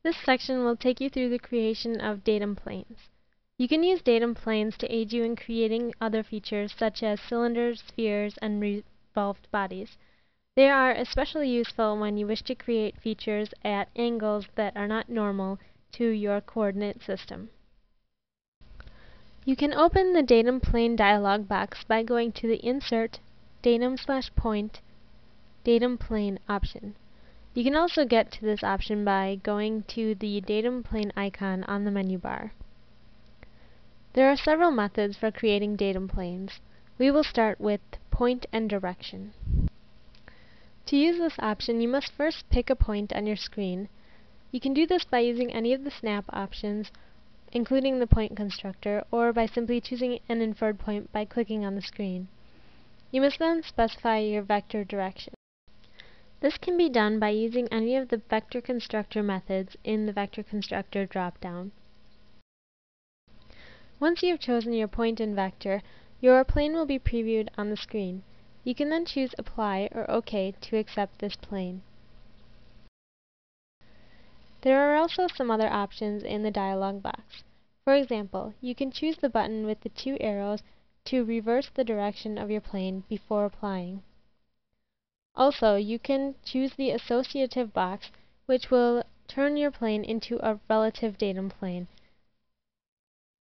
This section will take you through the creation of datum planes. You can use datum planes to aid you in creating other features such as cylinders, spheres, and revolved bodies. They are especially useful when you wish to create features at angles that are not normal to your coordinate system. You can open the Datum Plane dialog box by going to the Insert, Datum/Point, Datum Plane option. You can also get to this option by going to the Datum Plane icon on the menu bar. There are several methods for creating datum planes. We will start with Point and Direction. To use this option, you must first pick a point on your screen. You can do this by using any of the snap options, including the point constructor, or by simply choosing an inferred point by clicking on the screen. You must then specify your vector direction. This can be done by using any of the vector constructor methods in the vector constructor drop-down. Once you have chosen your point and vector, your plane will be previewed on the screen. You can then choose Apply or OK to accept this plane. There are also some other options in the dialog box. For example, you can choose the button with the two arrows to reverse the direction of your plane before applying. Also, you can choose the associative box, which will turn your plane into a relative datum plane.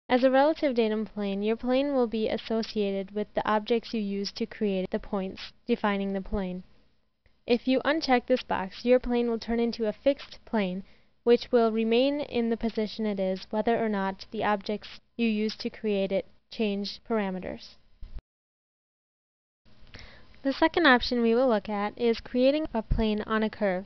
As a relative datum plane, your plane will be associated with the objects you use to create the points defining the plane. If you uncheck this box, your plane will turn into a fixed plane, which will remain in the position it is whether or not the objects you use to create it change parameters. The second option we will look at is creating a plane on a curve.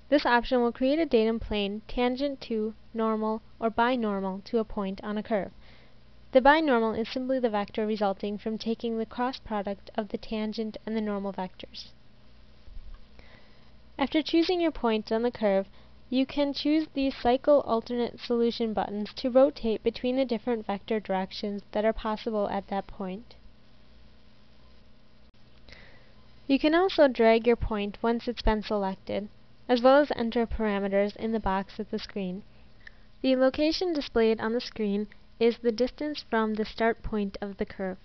This option will create a datum plane tangent to, normal, or binormal to a point on a curve. The binormal is simply the vector resulting from taking the cross product of the tangent and the normal vectors. After choosing your point on the curve, you can choose the Cycle Alternate Solution buttons to rotate between the different vector directions that are possible at that point. You can also drag your point once it's been selected, as well as enter parameters in the box at the screen. The location displayed on the screen is the distance from the start point of the curve.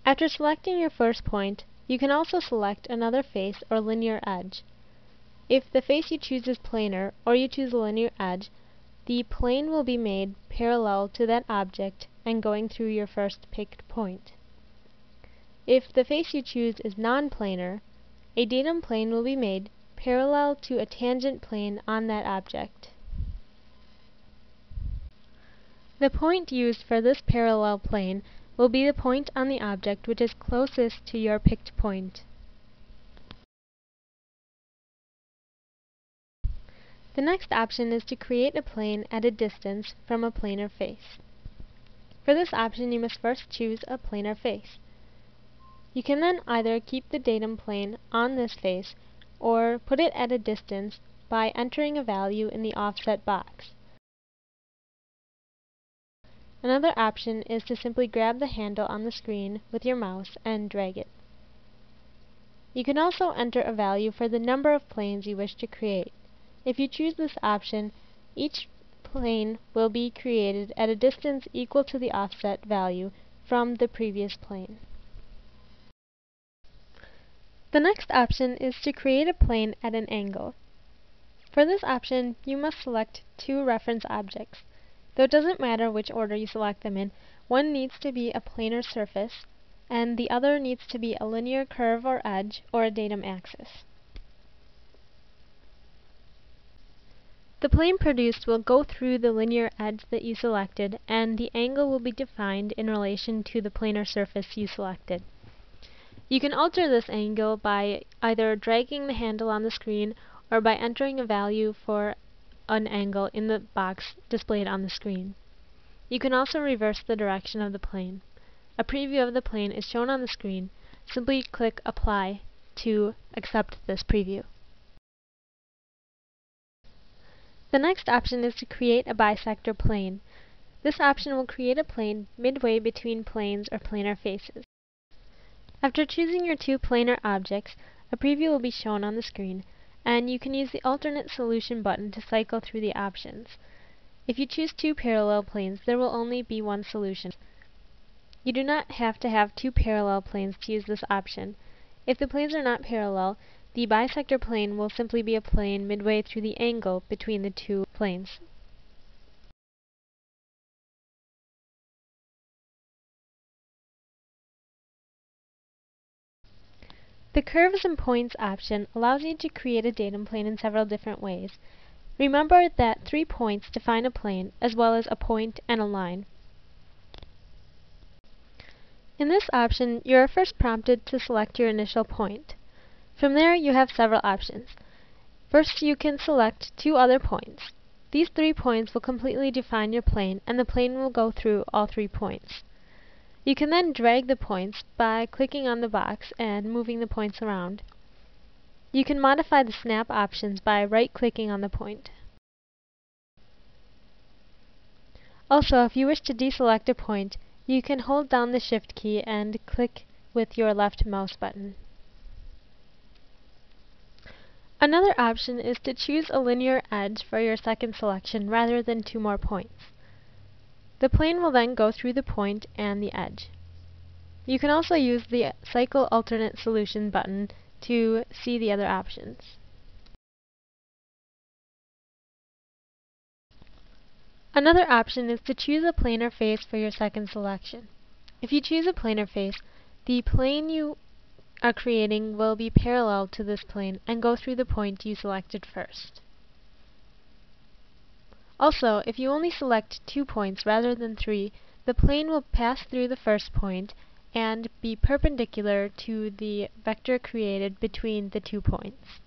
After selecting your first point, you can also select another face or linear edge. If the face you choose is planar, or you choose a linear edge, the plane will be made parallel to that object and going through your first picked point. If the face you choose is non-planar, a datum plane will be made parallel to a tangent plane on that object. The point used for this parallel plane will be the point on the object which is closest to your picked point. The next option is to create a plane at a distance from a planar face. For this option, you must first choose a planar face. You can then either keep the datum plane on this face, or put it at a distance by entering a value in the offset box. Another option is to simply grab the handle on the screen with your mouse and drag it. You can also enter a value for the number of planes you wish to create. If you choose this option, each plane will be created at a distance equal to the offset value from the previous plane. The next option is to create a plane at an angle. For this option, you must select two reference objects. Though it doesn't matter which order you select them in, one needs to be a planar surface, and the other needs to be a linear curve or edge, or a datum axis. The plane produced will go through the linear edge that you selected, and the angle will be defined in relation to the planar surface you selected. You can alter this angle by either dragging the handle on the screen or by entering a value for an angle in the box displayed on the screen. You can also reverse the direction of the plane. A preview of the plane is shown on the screen. Simply click Apply to accept this preview. The next option is to create a bisector plane. This option will create a plane midway between planes or planar faces. After choosing your two planar objects, a preview will be shown on the screen. and you can use the alternate solution button to cycle through the options. If you choose two parallel planes, there will only be one solution. You do not have to have two parallel planes to use this option. If the planes are not parallel, the bisector plane will simply be a plane midway through the angle between the two planes. The Curves and Points option allows you to create a datum plane in several different ways. Remember that 3 points define a plane, as well as a point and a line. In this option, you are first prompted to select your initial point. From there, you have several options. First, you can select 2 other points. These 3 points will completely define your plane, and the plane will go through all 3 points. You can then drag the points by clicking on the box and moving the points around. You can modify the snap options by right-clicking on the point. Also, if you wish to deselect a point, you can hold down the Shift key and click with your left mouse button. Another option is to choose a linear edge for your second selection rather than 2 more points. The plane will then go through the point and the edge. You can also use the Cycle Alternate Solution button to see the other options. Another option is to choose a planar face for your second selection. If you choose a planar face, the plane you are creating will be parallel to this plane and go through the point you selected first. Also, if you only select 2 points rather than 3, the plane will pass through the first point and be perpendicular to the vector created between the 2 points.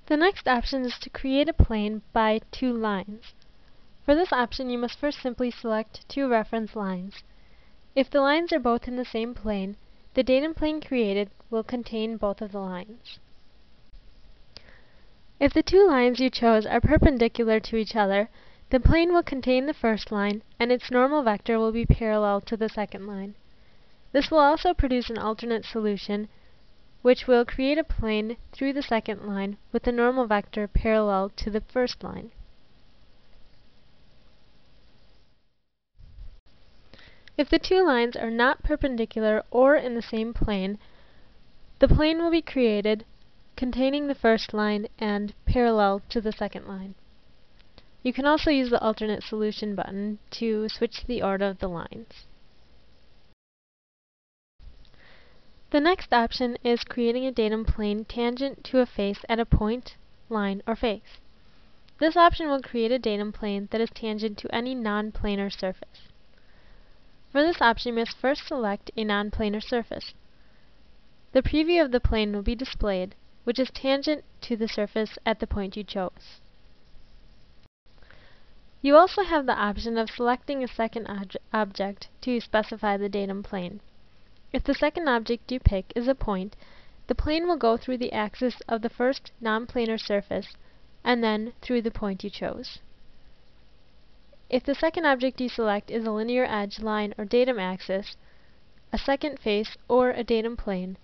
The next option is to create a plane by 2 lines. For this option, you must first simply select 2 reference lines. If the lines are both in the same plane, the datum plane created will contain both of the lines. If the 2 lines you chose are perpendicular to each other, the plane will contain the first line, and its normal vector will be parallel to the second line. This will also produce an alternate solution, which will create a plane through the second line with the normal vector parallel to the first line. If the 2 lines are not perpendicular or in the same plane, the plane will be created containing the first line and parallel to the second line. You can also use the alternate solution button to switch the order of the lines. The next option is creating a datum plane tangent to a face at a point, line, or face. This option will create a datum plane that is tangent to any non-planar surface. For this option, you must first select a non-planar surface. The preview of the plane will be displayed, which is tangent to the surface at the point you chose. You also have the option of selecting a second object to specify the datum plane. If the second object you pick is a point, the plane will go through the axis of the first non-planar surface and then through the point you chose. If the second object you select is a linear edge, line, or datum axis, a second face, or a datum plane,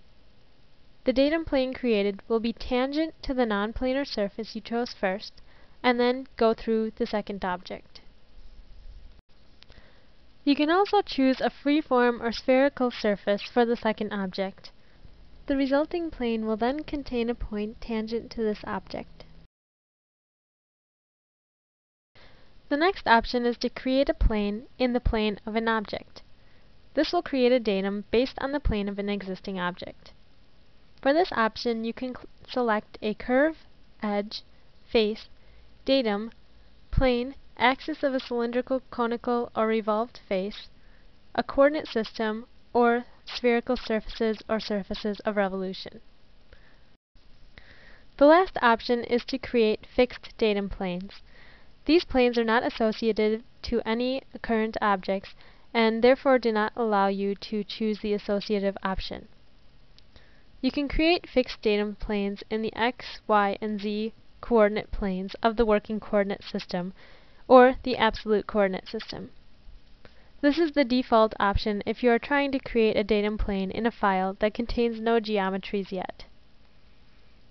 the datum plane created will be tangent to the non-planar surface you chose first, and then go through the second object. You can also choose a freeform or spherical surface for the second object. The resulting plane will then contain a point tangent to this object. The next option is to create a plane in the plane of an object. This will create a datum based on the plane of an existing object. For this option, you can select a curve, edge, face, datum, plane, axis of a cylindrical, conical, or revolved face, a coordinate system, or spherical surfaces or surfaces of revolution. The last option is to create fixed datum planes. These planes are not associated to any current objects and therefore do not allow you to choose the associative option. You can create fixed datum planes in the x, y, and z coordinate planes of the working coordinate system, or the absolute coordinate system. This is the default option if you are trying to create a datum plane in a file that contains no geometries yet.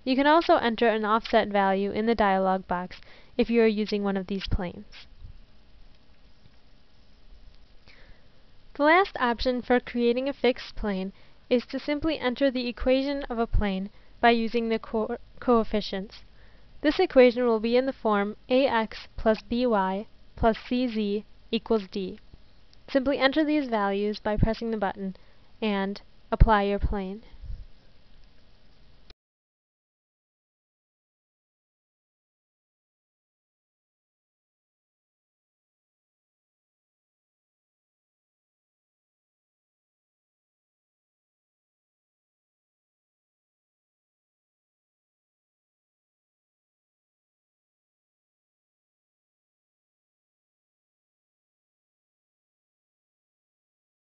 You can also enter an offset value in the dialog box if you are using one of these planes. The last option for creating a fixed plane is to simply enter the equation of a plane by using the coefficients. This equation will be in the form ax plus by plus cz equals d. Simply enter these values by pressing the button and apply your plane.